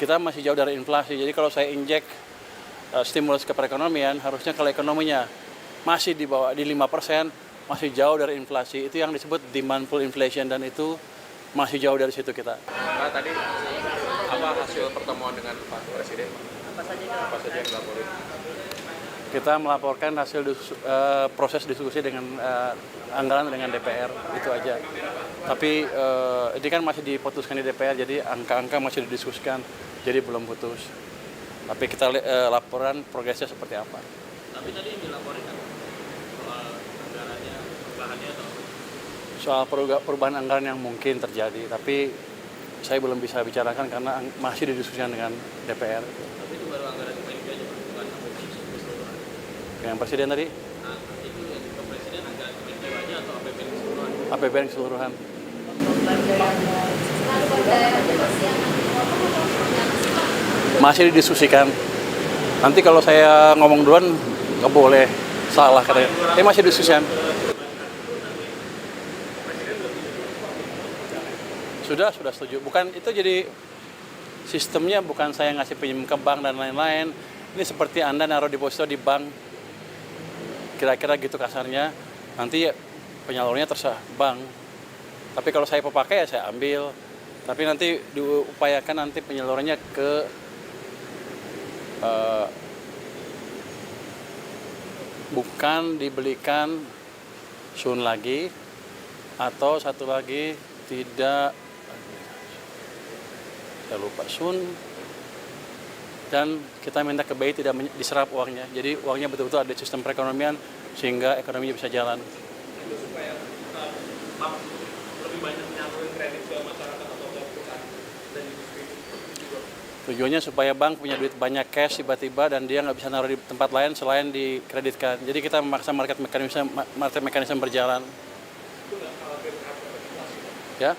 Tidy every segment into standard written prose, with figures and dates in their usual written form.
kita masih jauh dari inflasi. Jadi kalau saya injek stimulus ke perekonomian, harusnya kalau ekonominya masih di bawah di 5%, masih jauh dari inflasi. Itu yang disebut demand pull inflation, dan itu masih jauh dari situ kita. Pak, tadi apa hasil pertemuan dengan Pak Presiden? Apa saja yang dilaporin? Kita melaporkan hasil proses diskusi dengan anggaran dengan DPR, itu aja. Tapi ini kan masih diputuskan di DPR, jadi angka-angka masih didiskusikan, jadi belum putus. Tapi kita laporan progresnya seperti apa. Tapi tadi yang dilaporin kan soal anggarannya, perubahannya atau Soal perubahan anggaran yang mungkin terjadi, tapi saya belum bisa bicarakan karena masih didiskusikan dengan DPR. tapi itu baru anggaran Kemenq aja, Pak, bukan sampai keseluruhan. Yang Presiden tadi, Nah, itu yang ke Presiden anggaran Kemenq aja atau APBN keseluruhan? APBN keseluruhan. Masih didiskusikan. Nanti kalau saya ngomong duluan nggak boleh, salah katanya. Masih didiskusikan. Sudah setuju. Bukan itu, jadi sistemnya bukan saya ngasih pinjam ke bank dan lain-lain. Ini seperti Anda naruh deposito di bank. Kira-kira gitu kasarnya. Nanti ya penyalurnya terserah bank. Tapi kalau saya pakai ya saya ambil. Tapi nanti diupayakan nanti penyalurannya ke bukan dibelikan sun lagi, atau satu lagi tidak, saya lupa, sun, dan kita minta ke BI tidak diserap uangnya. Jadi uangnya betul-betul ada di sistem perekonomian sehingga ekonominya bisa jalan. Itu supaya bank lebih banyak menyalurin kredit ke masyarakat atau ke perusahaan dan industri. Tujuannya supaya bank punya duit banyak cash tiba-tiba dan dia nggak bisa naruh di tempat lain selain dikreditkan. Jadi kita memaksa market mekanisme berjalan. Ya,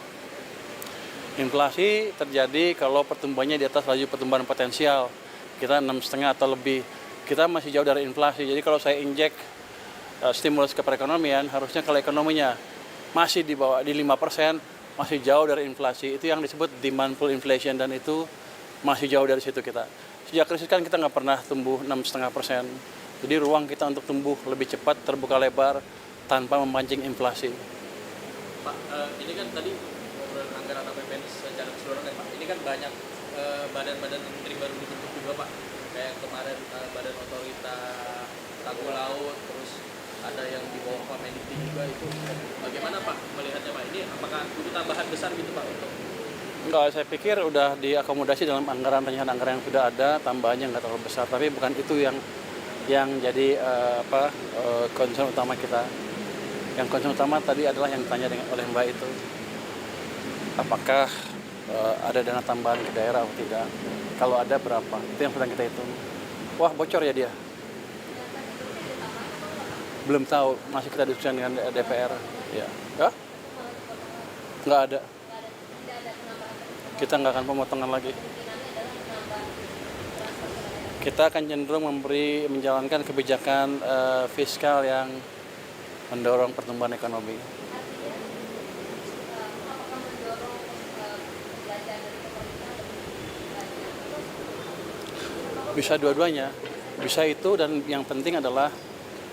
inflasi terjadi kalau pertumbuhannya di atas laju pertumbuhan potensial. Kita 6,5 atau lebih. Kita masih jauh dari inflasi. Jadi kalau saya injek stimulus ke perekonomian, harusnya kalau ekonominya masih di bawah di 5%, masih jauh dari inflasi. Itu yang disebut demand pull inflation, dan itu masih jauh dari situ kita. Sejak krisis kan kita nggak pernah tumbuh 6,5%. Jadi ruang kita untuk tumbuh lebih cepat terbuka lebar tanpa memancing inflasi. Pak, ini kan tadi ngobrol anggaran APBN secara keseluruhan, Pak. Ini kan banyak badan-badan menteri baru dibentuk juga, Pak. Kayak kemarin Badan Otorita Tanggul Laut, terus ada yang di bawah Pak Mendikti juga itu. Bagaimana Pak melihatnya, Pak? Ini apakah butuh tambahan besar gitu, Pak, untuk? Enggak, saya pikir udah diakomodasi dalam anggaran, rencana anggaran yang sudah ada, tambahannya nggak terlalu besar. Tapi bukan itu yang jadi concern utama kita. Yang concern utama tadi adalah yang ditanya oleh Mbak itu, apakah ada dana tambahan ke daerah atau tidak? Kalau ada berapa? Itu yang sedang kita hitung. Wah, bocor ya dia? Belum tahu, masih kita diskusikan dengan DPR. Ya, nggak ada. Kita nggak akan pemotongan lagi. Kita akan cenderung menjalankan kebijakan fiskal yang mendorong pertumbuhan ekonomi. Bisa dua-duanya, bisa itu, dan yang penting adalah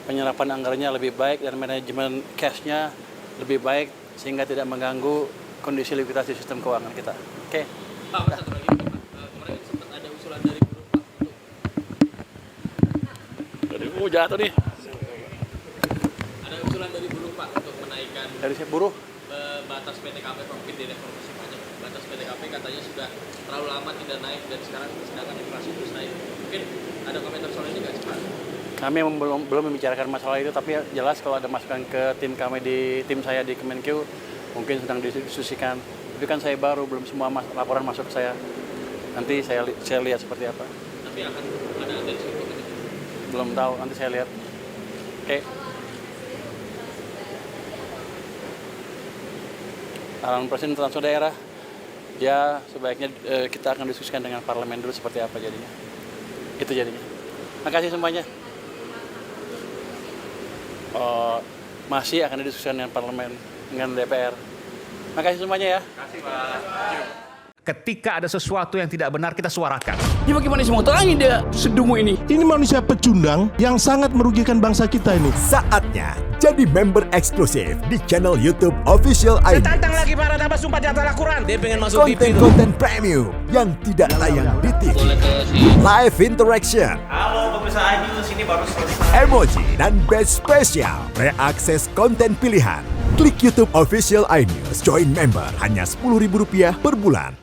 penyerapan anggarannya lebih baik dan manajemen cash-nya lebih baik sehingga tidak mengganggu kondisi likuiditas di sistem keuangan kita. Oke. Pak, satu lagi, Pak. Kemarin sempat ada usulan dari buruh, Pak, untuk Jatuh nih. ada usulan dari buruh, Pak, untuk menaikkan Dari si buruh. batas PTKP profit di reformasi pajak. Batas PTKP katanya sudah terlalu lama tidak naik dan sekarang sedangkan inflasi terus naik. Mungkin ada komentar soal ini nggak sih, Pak? Kami belum membicarakan masalah itu, tapi jelas kalau ada masukan ke tim kami tim saya di Kemenq mungkin sedang didiskusikan. Tapi kan saya baru, belum semua laporan masuk ke saya. Nanti saya lihat seperti apa. Tapi akan ada atensi untuk itu. Belum tahu, nanti saya lihat. Oke. Arahan Presiden transfer daerah, ya sebaiknya kita akan diskusikan dengan parlemen dulu seperti apa jadinya. Itu jadinya. Makasih semuanya. Masih akan didiskusikan dengan parlemen, dengan DPR. Makasih semuanya ya. Terima kasih, Pak. ketika ada sesuatu yang tidak benar, kita suarakan. Ini bagaimana semua terangin dia sedungu ini? Ini manusia pecundang yang sangat merugikan bangsa kita ini. Saatnya jadi member eksklusif di channel YouTube Official iNews. Tantang lagi para nambah sumpah di atas Al-Quran. Dia pengen masuk TV. Konten-konten premium yang tidak tayang di TV. Live interaction. Halo pemirsa iNews, ini baru selesai. Emoji dan badge spesial. Reakses konten pilihan. Klik YouTube Official iNews. Join member hanya Rp10.000 per bulan.